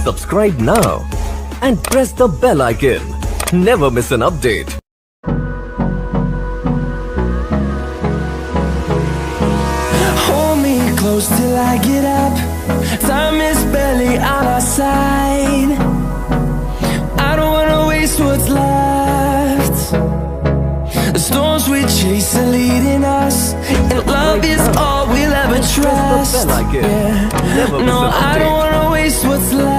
Subscribe now and press the bell icon. Never miss an update. Hold me close till I get up. Time is barely on our side. I don't wanna waste what's left. The storms we chase are leading us, and love is all we'll ever trust. No, I don't wanna waste what's left.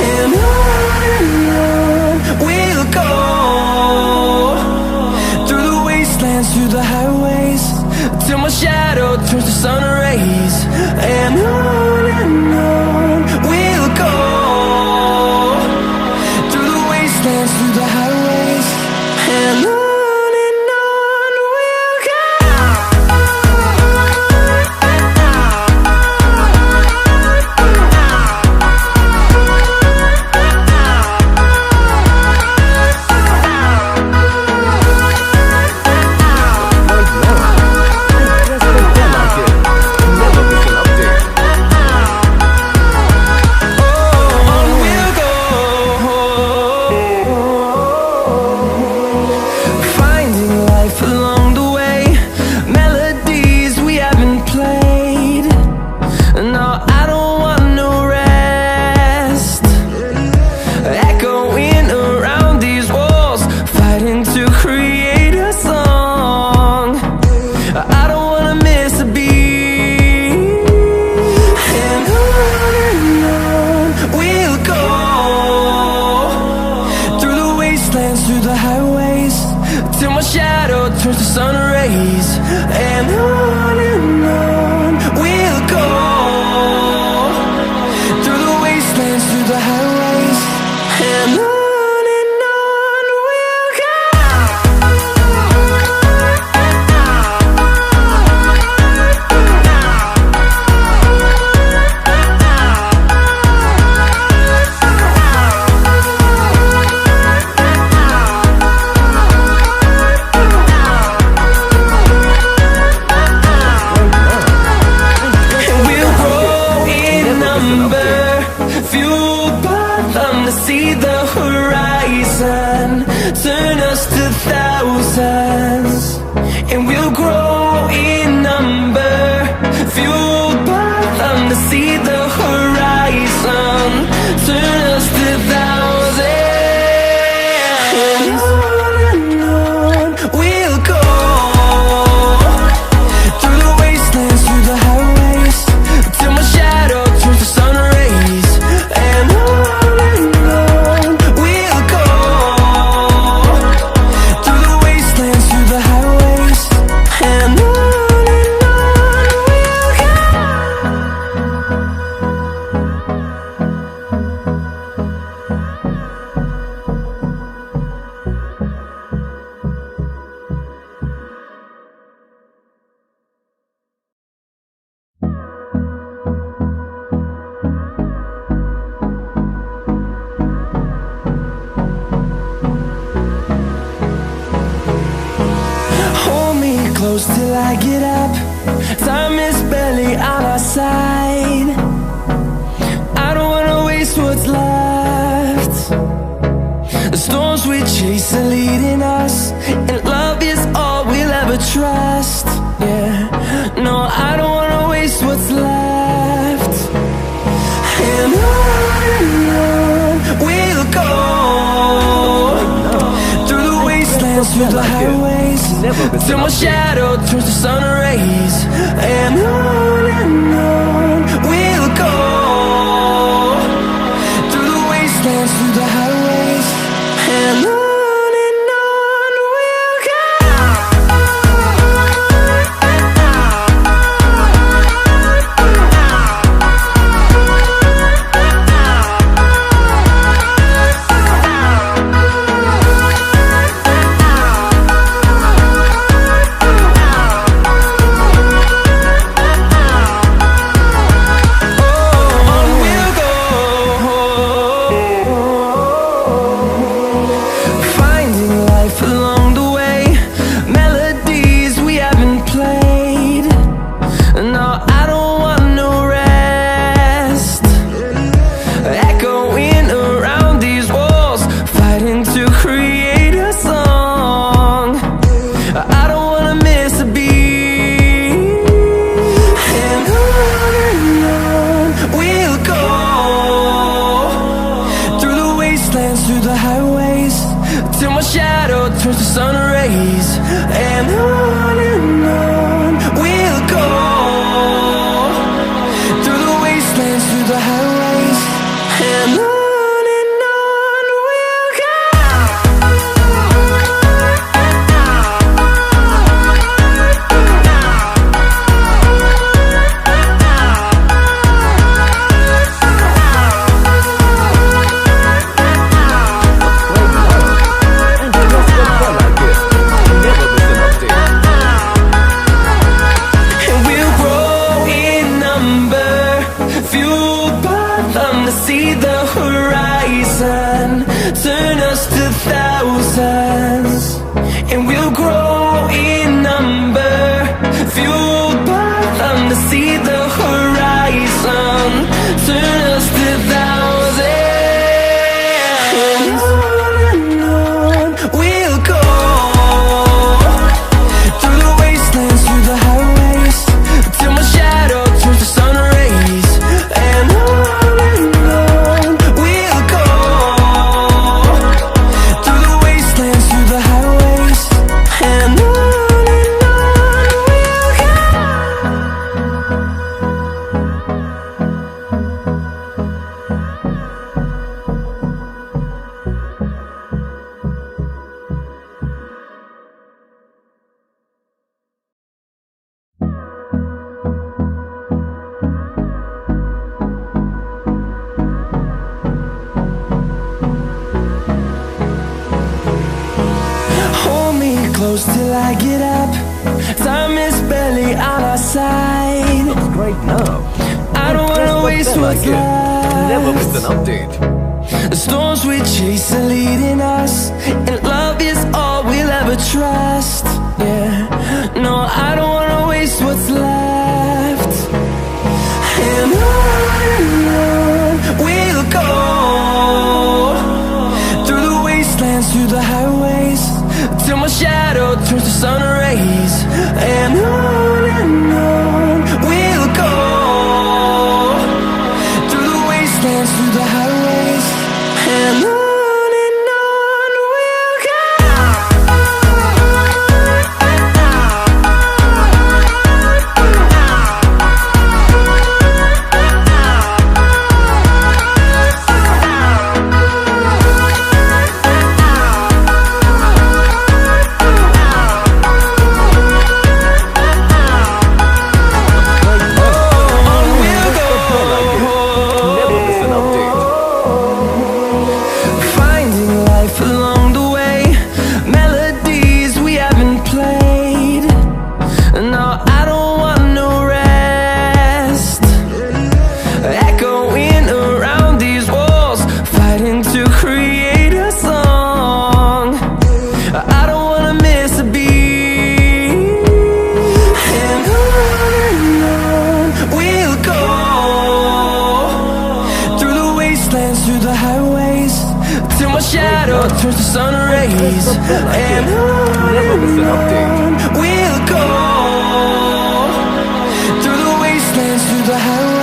And on we'll go, through the wastelands, through the highways, till my shadow turns to sun rays. And on we'll go, through the wastelands, through the highways, and on. Through the highways, till my shadow turns to sun rays. And on we'll go, through the wastelands, through the highways, and on. See the horizon turn us to thousands, and we'll grow in number, fueled by them to see the horizon turn us to thousands. And on we'll go, through the wastelands, through the highways, till my shadow turns to sun rays. And on close till I get up. Time is barely on our side. I don't wanna waste what's left. The storms we chase are leading us, and love is all we'll ever trust. Yeah, no, I don't wanna waste what's left. And on we'll go, through the wastelands, through the highways, till my shadow turns to sun rays. And on we'll go, through the wastelands, through the highways, and on. through the highways, and on we'll go. See the horizon, turn us to thousands, and we'll grow in number, fueled by them to see the horizon, turn us to thousands, and on we'll go, through the wastelands, through the highways, till my shadow turns to sun rays, and on close till I get up. Time is barely on our side. Looks great now. I don't wanna waste what's left. Never miss an update. The storms we chase are leading us, and love is all we'll ever trust. Yeah, no, I don't wanna waste what's left. And on we'll go, through the wastelands, through the highways, till my shadow turns to sun rays, and on we'll go, through the wastelands, through the highways, and on we'll go. Through the highways, till my shadow turns to sun rays, and on we'll go, through the wastelands, through the highways.